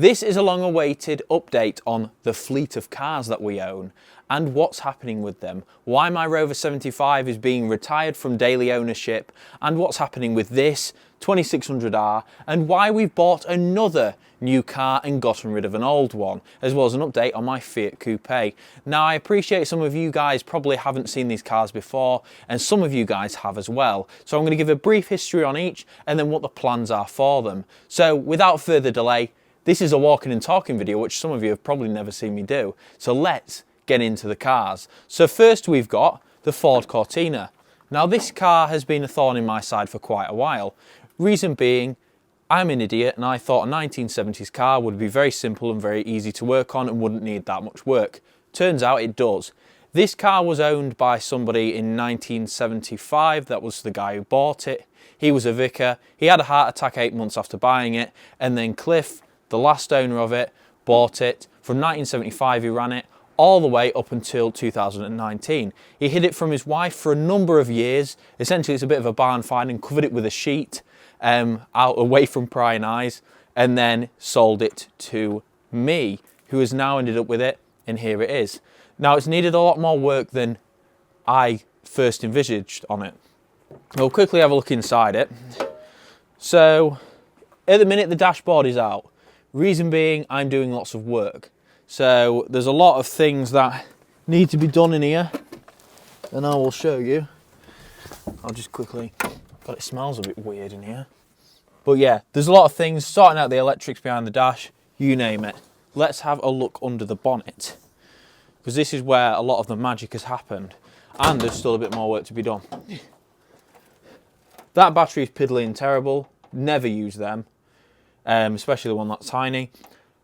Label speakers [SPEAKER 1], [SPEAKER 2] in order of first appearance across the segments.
[SPEAKER 1] This is a long-awaited update on the fleet of cars that we own and what's happening with them, why my Rover 75 is being retired from daily ownership, and what's happening with this 2600R, and why we've bought another new car and gotten rid of an old one, as well as an update on my Fiat Coupe. Now, I appreciate some of you guys probably haven't seen these cars before, and some of you guys have as well. So I'm going to give a brief history on each and then what the plans are for them. So without further delay, this is a walking and talking video, which some of you have probably never seen me do. So let's get into the cars. So first we've got the Ford Cortina. Now this car has been a thorn in my side for quite a while. Reason being, I'm an idiot and I thought a 1970s car would be very simple and very easy to work on and wouldn't need that much work. Turns out it does. This car was owned by somebody in 1975, that was the guy who bought it. He was a vicar, he had a heart attack 8 months after buying it, and then Cliff, the last owner of it, bought it. From 1975 he ran it all the way up until 2019. He hid it from his wife for a number of years. Essentially it's a bit of a barn find, and covered it with a sheet out away from prying eyes, and then sold it to me, who has now ended up with it, and here it is. Now it's needed a lot more work than I first envisaged on it. We'll quickly have a look inside it. So at the minute the dashboard is out. Reason being, I'm doing lots of work. So there's a lot of things that need to be done in here, and I will show you. I'll just quickly, God, it smells a bit weird in here. But yeah, there's a lot of things, sorting out the electrics behind the dash, you name it. Let's have a look under the bonnet, because this is where a lot of the magic has happened, and there's still a bit more work to be done. That battery is piddly and terrible, never use them. Especially the one that's tiny.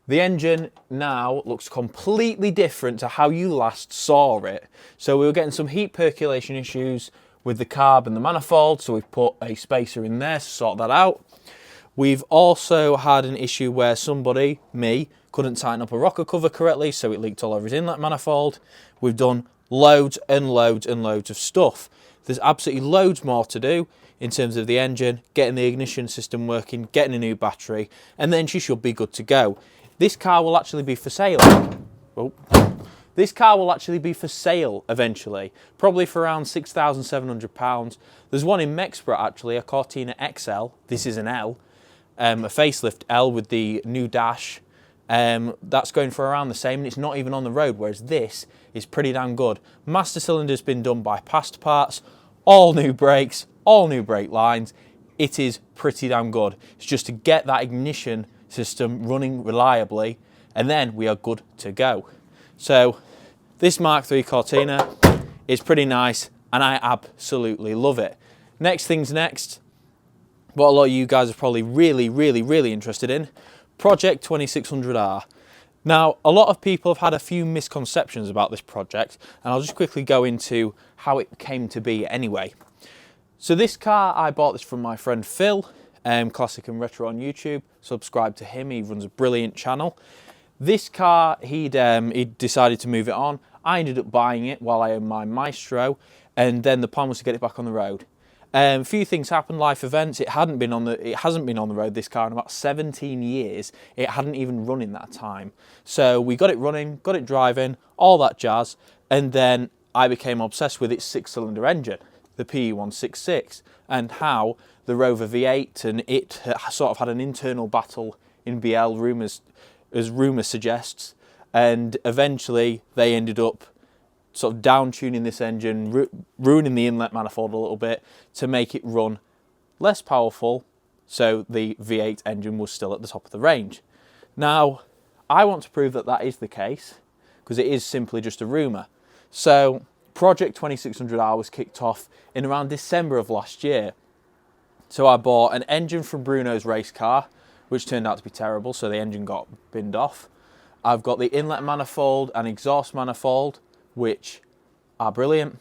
[SPEAKER 1] The engine now looks completely different to how you last saw it. So we were getting some heat percolation issues with the carb and the manifold, so we've put a spacer in there to sort that out. We've also had an issue where somebody, me, couldn't tighten up a rocker cover correctly, so it leaked all over his inlet manifold. We've done loads and loads and loads of stuff. There's absolutely loads more to do in terms of the engine, getting the ignition system working, getting a new battery, and then she should be good to go. This car will actually be for sale. Oh. This car will actually be for sale eventually, probably for around £6,700. There's one in Mexborough actually, a Cortina XL. This is an L, a facelift L with the new dash. That's going for around the same, and it's not even on the road, whereas this is pretty damn good. Master cylinder's been done by past parts, all new brakes, all new brake lines. It is pretty damn good. It's just to get that ignition system running reliably, and then we are good to go. So this Mark III Cortina is pretty nice, and I absolutely love it. Next thing's next, what a lot of you guys are probably really interested in, Project 2600R. Now, a lot of people have had a few misconceptions about this project, and I'll just quickly go into how it came to be anyway. So this car, I bought this from my friend Phil, Classic and Retro on YouTube. Subscribe to him, he runs a brilliant channel. This car, he decided to move it on. I ended up buying it while I owned my Maestro, and then the plan was to get it back on the road. A few things happened, life events. It hasn't been on the road, this car, in about 17 years. It hadn't even run in that time. So we got it running, got it driving, all that jazz, and then I became obsessed with its 6-cylinder engine, the PE166, and how the Rover V8 and it sort of had an internal battle in BL, as rumour suggests, and eventually they ended up sort of down-tuning this engine, ruining the inlet manifold a little bit to make it run less powerful, so the V8 engine was still at the top of the range. Now, I want to prove that that is the case, because it is simply just a rumour. So Project 2600R was kicked off in around December of last year. So I bought an engine from Bruno's race car, which turned out to be terrible, so the engine got binned off. I've got the inlet manifold and exhaust manifold, which are brilliant,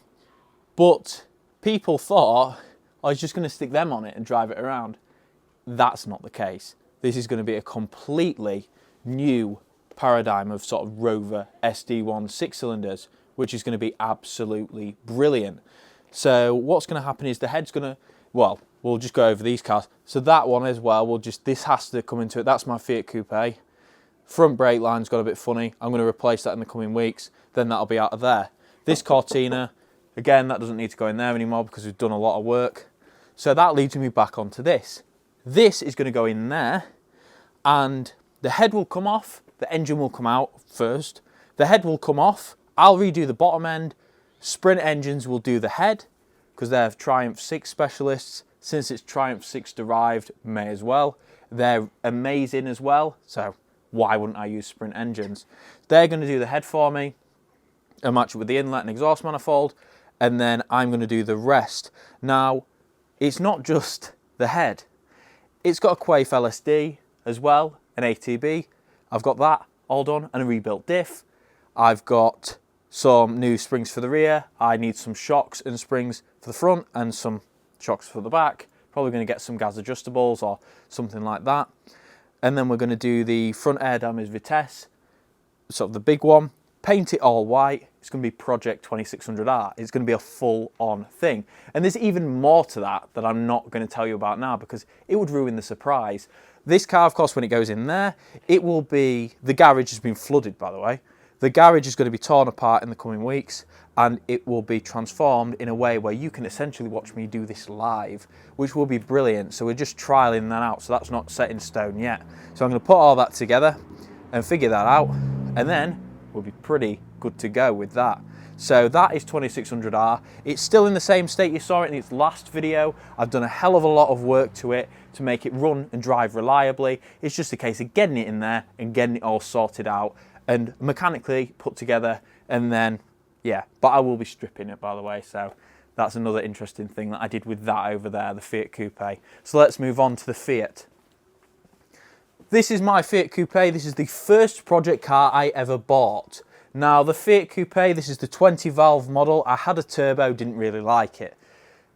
[SPEAKER 1] but people thought I was just going to stick them on it and drive it around. That's not the case. This is going to be a completely new paradigm of sort of Rover SD1 6-cylinders, which is going to be absolutely brilliant. So what's going to happen is the head's going to, well, we'll just go over these cars. So that one as well, this has to come into it. That's my Fiat Coupe. Front brake line's got a bit funny. I'm going to replace that in the coming weeks. Then that'll be out of there. This Cortina, again, that doesn't need to go in there anymore because we've done a lot of work. So that leads me back onto this. This is going to go in there, and the head will come off. The engine will come out first. The head will come off. I'll redo the bottom end. Sprint Engines will do the head because they're Triumph 6 specialists. Since it's Triumph 6 derived, may as well. They're amazing as well. So why wouldn't I use Sprint Engines? They're going to do the head for me and match it with the inlet and exhaust manifold, and then I'm going to do the rest. Now, it's not just the head. It's got a Quaife LSD as well, an ATB. I've got that all done, and a rebuilt diff. I've got some new springs for the rear. I need some shocks and springs for the front and some shocks for the back. Probably going to get some gas adjustables or something like that. And then we're going to do the front air damage Vitesse, sort of the big one. Paint it all white. It's going to be Project 2600R. It's going to be a full-on thing. And there's even more to that I'm not going to tell you about now because it would ruin the surprise. This car, of course, when it goes in there, it will be... The garage has been flooded, by the way. The garage is going to be torn apart in the coming weeks, and it will be transformed in a way where you can essentially watch me do this live, which will be brilliant. So we're just trialing that out, so that's not set in stone yet. So I'm going to put all that together and figure that out, and then we'll be pretty good to go with that. So that is 2600R. It's still in the same state you saw it in its last video. I've done a hell of a lot of work to it to make it run and drive reliably. It's just a case of getting it in there and getting it all sorted out and mechanically put together, and then, yeah. But I will be stripping it, by the way, so that's another interesting thing that I did with that over there, the Fiat Coupe. So let's move on to the Fiat. This is my Fiat Coupe. This is the first project car I ever bought. Now, the Fiat Coupe, this is the 20 valve model. I had a turbo, didn't really like it.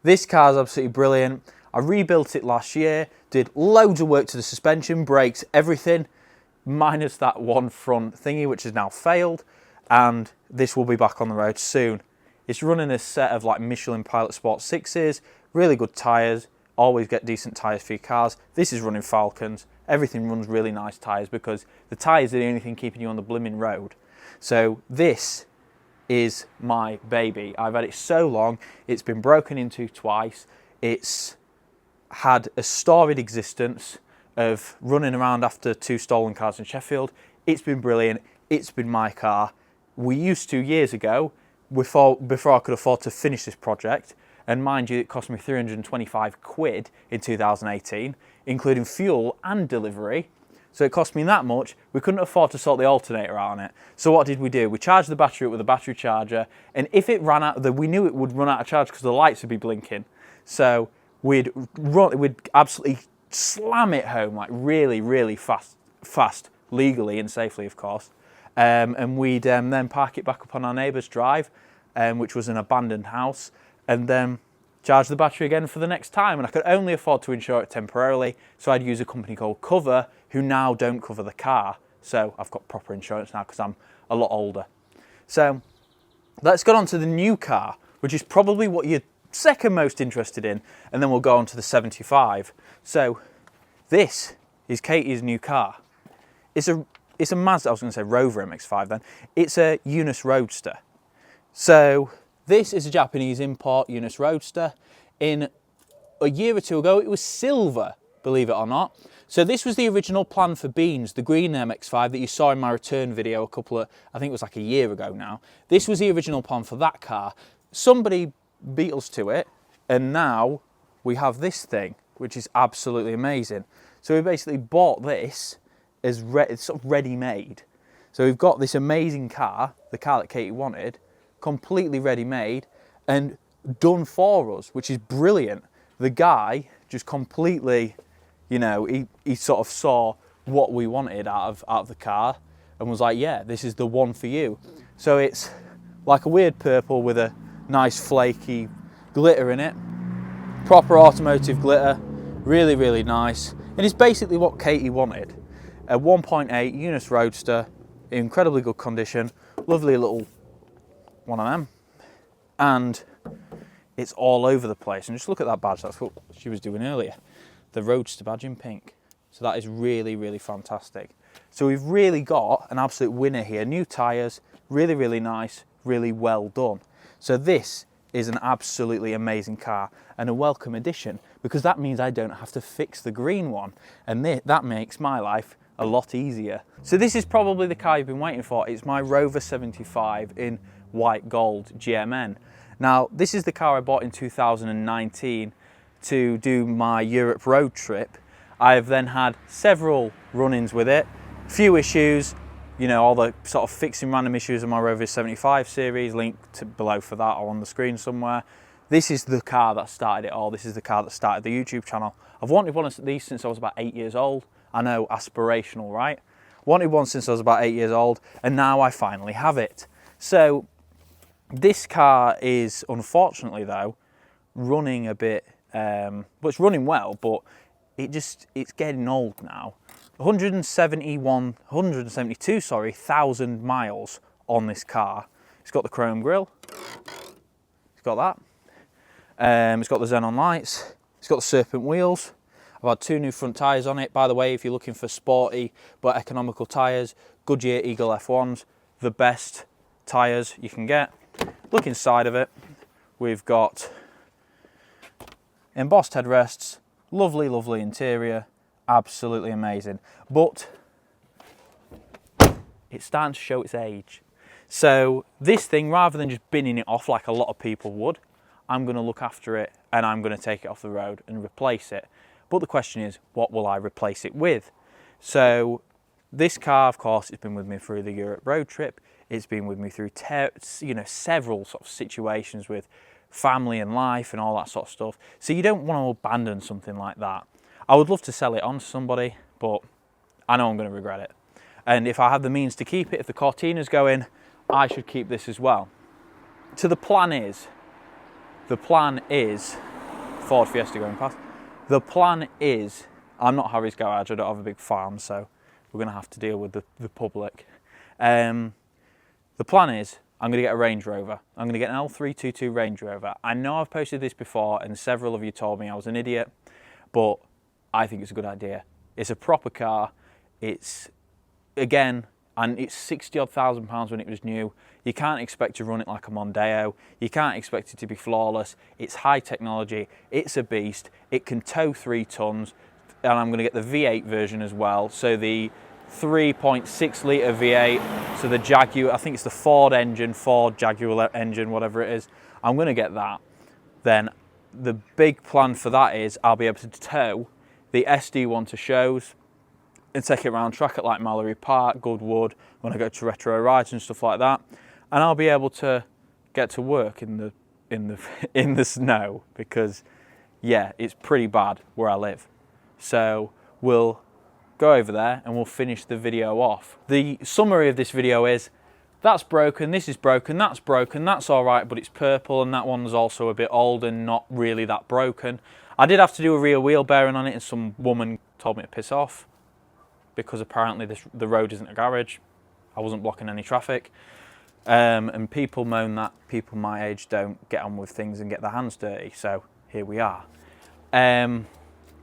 [SPEAKER 1] This car's absolutely brilliant. I rebuilt it last year, did loads of work to the suspension, brakes, everything, minus that one front thingy, which has now failed, and this will be back on the road soon. It's running a set of like Michelin Pilot Sport 6s, really good tyres, always get decent tyres for your cars. This is running Falcons. Everything runs really nice tyres because the tyres are the only thing keeping you on the blimmin' road. So this is my baby. I've had it so long, it's been broken into twice. It's had a storied existence of running around after 2 stolen cars in Sheffield. It's been brilliant. It's been my car. We used to, years ago, before I could afford to finish this project, and mind you, it cost me 325 quid in 2018, including fuel and delivery. So it cost me that much. We couldn't afford to sort the alternator out on it. So what did we do? We charged the battery up with a battery charger, and if it ran out, we knew it would run out of charge because the lights would be blinking. So we'd absolutely slam it home, like really, really fast, legally and safely, of course. And we'd then park it back up on our neighbour's drive, which was an abandoned house, and then charge the battery again for the next time. And I could only afford to insure it temporarily, so I'd use a company called Cover, who now don't cover the car. So I've got proper insurance now because I'm a lot older. So let's get on to the new car, which is probably what you're second most interested in, and then we'll go on to the 75. So this is Katie's new car. It's a Mazda, I was going to say Rover MX-5 then. It's a Unice Roadster. So this is a Japanese import Unice Roadster. In a year or two ago, it was silver, believe it or not. So this was the original plan for Beans, the green MX-5 that you saw in my return video I think it was like a year ago now. This was the original plan for that car. Somebody beat us to it, and now we have this thing, which is absolutely amazing. So we basically bought this as it's sort of ready-made. So we've got this amazing car, the car that Katie wanted, completely ready-made and done for us, which is brilliant. The guy just completely, you know, he sort of saw what we wanted out of the car and was like, yeah, this is the one for you. So it's like a weird purple with a nice flaky glitter in it. Proper automotive glitter, really, really nice. And it's basically what Katie wanted. A 1.8 Unice Roadster, incredibly good condition, lovely little one of them. And it's all over the place. And just look at that badge, that's what she was doing earlier. The Roadster badge in pink. So that is really, really fantastic. So we've really got an absolute winner here. New tyres, really, really nice, really well done. So this is an absolutely amazing car and a welcome addition, because that means I don't have to fix the green one, and that makes my life a lot easier. So this is probably the car you've been waiting for. It's my Rover 75 in white gold GMN. Now, this is the car I bought in 2019 to do my Europe road trip. I've then had several run-ins with it, few issues, you know, all the sort of fixing random issues of my Rover 75 series, linked below for that or on the screen somewhere. This is the car that started it all. This is the car that started the YouTube channel. I've wanted one of these since I was about 8 years old. I know, aspirational, right? Wanted one since I was about 8 years old, and now I finally have it. So this car is, unfortunately though, running a bit, well, it's running well, but it's getting old now. 172,000 miles on this car. It's got the chrome grille. It's got that. It's got the xenon lights. It's got the serpent wheels. I've had 2 new front tyres on it. By the way, if you're looking for sporty but economical tyres, Goodyear Eagle F1s, the best tyres you can get. Look inside of it. We've got embossed headrests, lovely, lovely interior, absolutely amazing. But it's starting to show its age. So this thing, rather than just binning it off like a lot of people would, I'm going to look after it and I'm going to take it off the road and replace it. But the question is, what will I replace it with? So this car, of course, has been with me through the Europe road trip. It's been with me through several sort of situations with family and life and all that sort of stuff. So you don't want to abandon something like that. I would love to sell it on to somebody, but I know I'm going to regret it. And if I have the means to keep it, if the Cortina's going, I should keep this as well. So the plan is Ford Fiesta going past. The plan is, I'm not Harry's garage, I don't have a big farm, so we're going to have to deal with the public. The plan is, I'm going to get a Range Rover. I'm going to get an L322 Range Rover. I know I've posted this before and several of you told me I was an idiot, but I think it's a good idea. It's a proper car. It's, again, and it's 60-odd thousand pounds when it was new. You can't expect to run it like a Mondeo. You can't expect it to be flawless. It's high technology. It's a beast. It can tow 3 tons. And I'm going to get the V8 version as well. So the 3.6 litre V8. So the Jaguar, I think it's the Ford Jaguar engine, whatever it is. I'm going to get that. Then the big plan for that is I'll be able to tow the SD1 to shows and take it around track at like Mallory Park, Goodwood, when I go to retro rides and stuff like that. And I'll be able to get to work in the snow, because yeah, it's pretty bad where I live. So we'll go over there and we'll finish the video off. The summary of this video is, that's broken, this is broken, that's all right, but it's purple, and that one's also a bit old and not really that broken. I did have to do a rear wheel bearing on it, and some woman told me to piss off, because apparently the road isn't a garage. I wasn't blocking any traffic. And people moan that people my age don't get on with things and get their hands dirty. So here we are.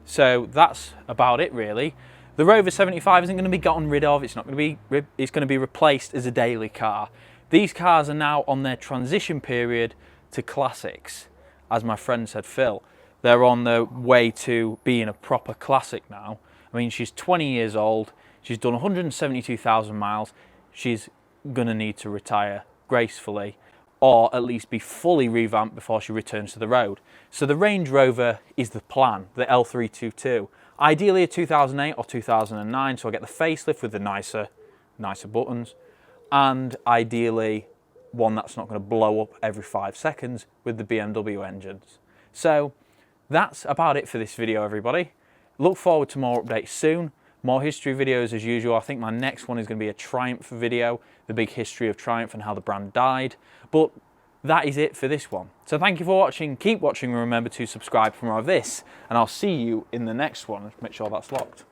[SPEAKER 1] So that's about it really. The Rover 75 isn't going to be gotten rid of. It's not going to be. It's going to be replaced as a daily car. These cars are now on their transition period to classics, as my friend said, Phil. They're on their way to being a proper classic now. I mean, she's 20 years old. She's done 172,000 miles. She's going to need to retire gracefully, or at least be fully revamped before she returns to the road. So the Range Rover is the plan, the L322. Ideally a 2008 or 2009, so I get the facelift with the nicer buttons, and ideally one that's not going to blow up every 5 seconds with the BMW engines. So that's about it for this video, everybody. Look forward to more updates soon. More history videos as usual. I think my next one is going to be a Triumph video, the big history of Triumph and how the brand died. But that is it for this one. So thank you for watching. Keep watching and remember to subscribe for more of this. And I'll see you in the next one. Make sure that's locked.